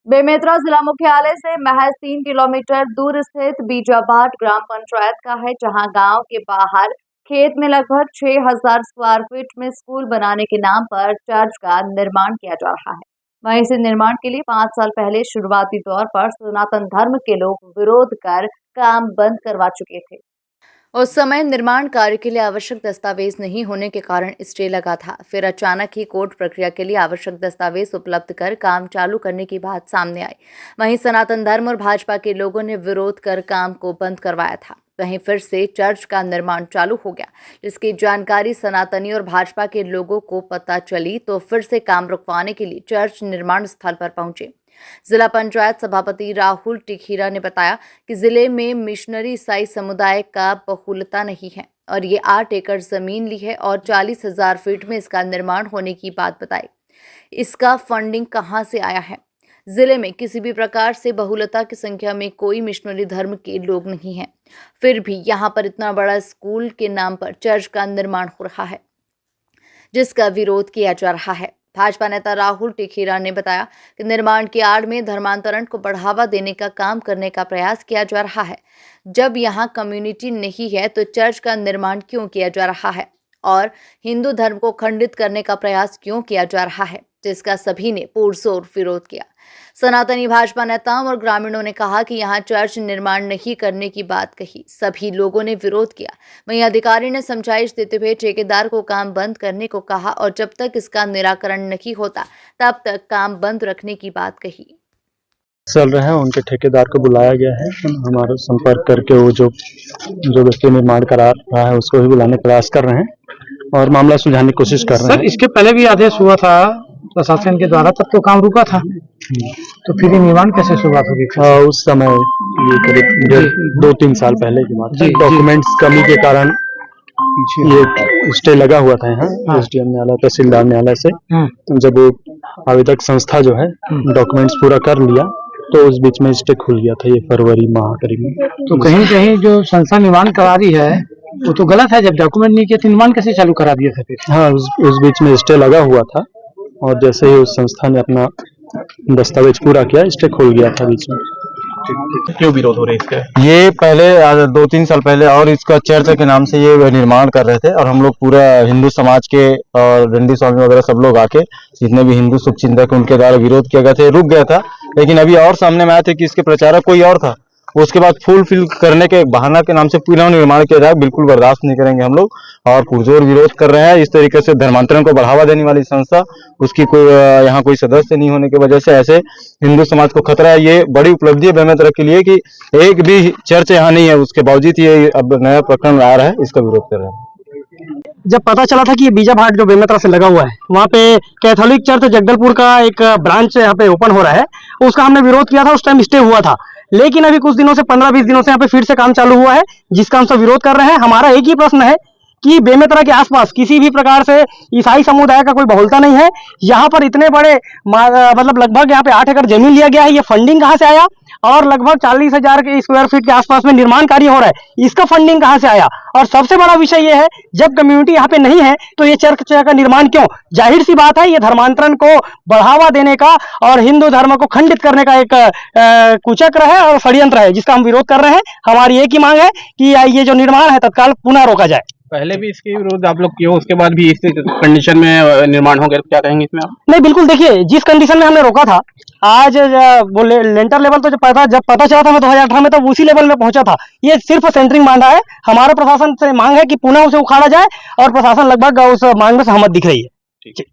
बेमेतरा जिला मुख्यालय से महज 3 किलोमीटर दूर स्थित बीजाबाट ग्राम पंचायत का है, जहां गांव के बाहर खेत में लगभग 6000 स्क्वायर फीट में स्कूल बनाने के नाम पर चर्च का निर्माण किया जा रहा है। वहीं इस निर्माण के लिए 5 साल पहले शुरुआती तौर पर सनातन धर्म के लोग विरोध कर काम बंद करवा चुके थे। उस समय निर्माण कार्य के लिए आवश्यक दस्तावेज नहीं होने के कारण स्टे लगा था। फिर अचानक ही कोर्ट प्रक्रिया के लिए आवश्यक दस्तावेज उपलब्ध कर काम चालू करने की बात सामने आई। वहीं सनातन धर्म और भाजपा के लोगों ने विरोध कर काम को बंद करवाया था। वहीं फिर से चर्च का निर्माण चालू हो गया, जिसकी जानकारी सनातनी और भाजपा के लोगों को पता चली तो फिर से काम रुकवाने के लिए चर्च निर्माण स्थल पर पहुंचे। जिला पंचायत सभापति राहुल टिखीरा ने बताया कि जिले में मिशनरी ईसाई समुदाय का बहुलता नहीं है और ये 8 एकड़ जमीन ली है और 40,000 फीट में इसका निर्माण होने की बात बताई। इसका फंडिंग कहां से आया है? जिले में किसी भी प्रकार से बहुलता की संख्या में कोई मिशनरी धर्म के लोग नहीं हैं, फिर भी यहाँ पर इतना बड़ा स्कूल के नाम पर चर्च का निर्माण हो रहा है, जिसका विरोध किया जा रहा है। भाजपा नेता राहुल टिखीरा ने बताया कि निर्माण की आड़ में धर्मांतरण को बढ़ावा देने का काम करने का प्रयास किया जा रहा है। जब यहाँ कम्युनिटी नहीं है तो चर्च का निर्माण क्यों किया जा रहा है और हिंदू धर्म को खंडित करने का प्रयास क्यों किया जा रहा है, जिसका सभी ने पुरजोर विरोध किया। सनातनी भाजपा नेताओं और ग्रामीणों ने कहा कि यहाँ चर्च निर्माण नहीं करने की बात कही। सभी लोगों ने विरोध किया। वहीं अधिकारी ने समझाइश देते हुए ठेकेदार को काम बंद करने को कहा और जब तक इसका निराकरण नहीं होता तब तक काम बंद रखने की बात कही। चल रहे हैं, उनके ठेकेदार को बुलाया गया है। हमारा संपर्क करके वो जो व्यक्ति निर्माण करा रहा है उसको भी बुलाने का प्रयास कर रहे हैं और मामला सुलझाने की कोशिश कर रहे हैं। सर, इसके पहले भी आदेश हुआ था प्रशासन के द्वारा, तब तो काम रुका था, तो फिर निर्माण कैसे शुरुआत होगी? उस समय ये करीब 2-3 साल पहले की बात है। डॉक्यूमेंट्स कमी के कारण ये स्टे लगा हुआ था यहाँ एसडीएम न्यायालय, तहसीलदार न्यायालय से। जब वो आवेदक संस्था जो है डॉक्यूमेंट्स पूरा कर लिया तो उस बीच में स्टे खुल गया था, ये फरवरी माह करीब में। तो कहीं कहीं जो संस्था निर्माण करा रही है वो तो गलत है, जब डॉक्यूमेंट नहीं किया तो निर्माण कैसे चालू करा दिया था फिर? हाँ, उस बीच में स्टे लगा हुआ था और जैसे ही उस संस्था ने अपना दस्तावेज पूरा किया स्टे खुल गया था बीच में। क्यों विरोध हो रहा है इसका? ये पहले 2-3 साल पहले और इसका चर्च के नाम से ये निर्माण कर रहे थे और हम लोग पूरा हिंदू समाज के और रंडी स्वामी वगैरह सब लोग आके जितने भी हिंदू शुभचिंतक उनके द्वारा विरोध किया गया था, रुक गया था। लेकिन अभी और सामने में आया था कि इसके प्रचारक कोई और था। उसके बाद फुल करने के बहाना के नाम से पुनः निर्माण किया जाए, बिल्कुल बर्दाश्त नहीं करेंगे हम लोग और पुरजोर विरोध कर रहे हैं। इस तरीके से धर्मांतरण को बढ़ावा देने वाली संस्था, उसकी कोई यहाँ कोई सदस्य नहीं होने की वजह से ऐसे हिंदू समाज को खतरा है। ये बड़ी उपलब्धि है बेमेतरा के लिए कि एक भी चर्च यहाँ नहीं है, उसके बावजूद ये अब नया प्रकरण आ रहा है, इसका विरोध कर रहे हैं। जब पता चला था कि ये बीजाबाट जो बेमेतरा से लगा हुआ है, वहाँ पे कैथोलिक चर्च जगदलपुर का एक ब्रांच यहाँ पे ओपन हो रहा है, उसका हमने विरोध किया था। उस टाइम स्टे हुआ था, लेकिन अभी कुछ दिनों से 15-20 दिनों से यहाँ पे फिर से काम चालू हुआ है, जिसका हम सब विरोध कर रहे हैं। हमारा एक ही प्रश्न है कि बेमेतरा के आसपास किसी भी प्रकार से ईसाई समुदाय का कोई बहुलता नहीं है। यहाँ पर इतने बड़े मतलब लगभग यहाँ पे 8 एकड़ जमीन लिया गया है। ये फंडिंग कहाँ से आया? और लगभग 40,000 के स्क्वायर फीट के आसपास में निर्माण कार्य हो रहा है, इसका फंडिंग कहाँ से आया? और सबसे बड़ा विषय ये है, जब कम्युनिटी यहाँ पे नहीं है तो ये चर्च का निर्माण क्यों? जाहिर सी बात है, ये धर्मांतरण को बढ़ावा देने का और हिंदू धर्म को खंडित करने का एक कुचक्र है और षड्यंत्र है, जिसका हम विरोध कर रहे हैं। हमारी एक ही मांग है कि ये जो निर्माण है तत्काल पुनः रोका जाए। पहले भी इसके विरोध आप लोग किए, उसके बाद भी इस कंडीशन में निर्माण हो गया, क्या कहेंगे इसमें आप? नहीं, बिल्कुल, देखिए जिस कंडीशन में हमने रोका था, आज वो लेंटर लेवल तो जब पता चला था मैं 2018 में, तब उसी लेवल में पहुंचा था। ये सिर्फ सेंटरिंग बांधा है। हमारे प्रशासन से मांग है कि पुनः उसे उखाड़ा जाए और प्रशासन लगभग उस मांग में सहमत दिख रही है। ठीक है।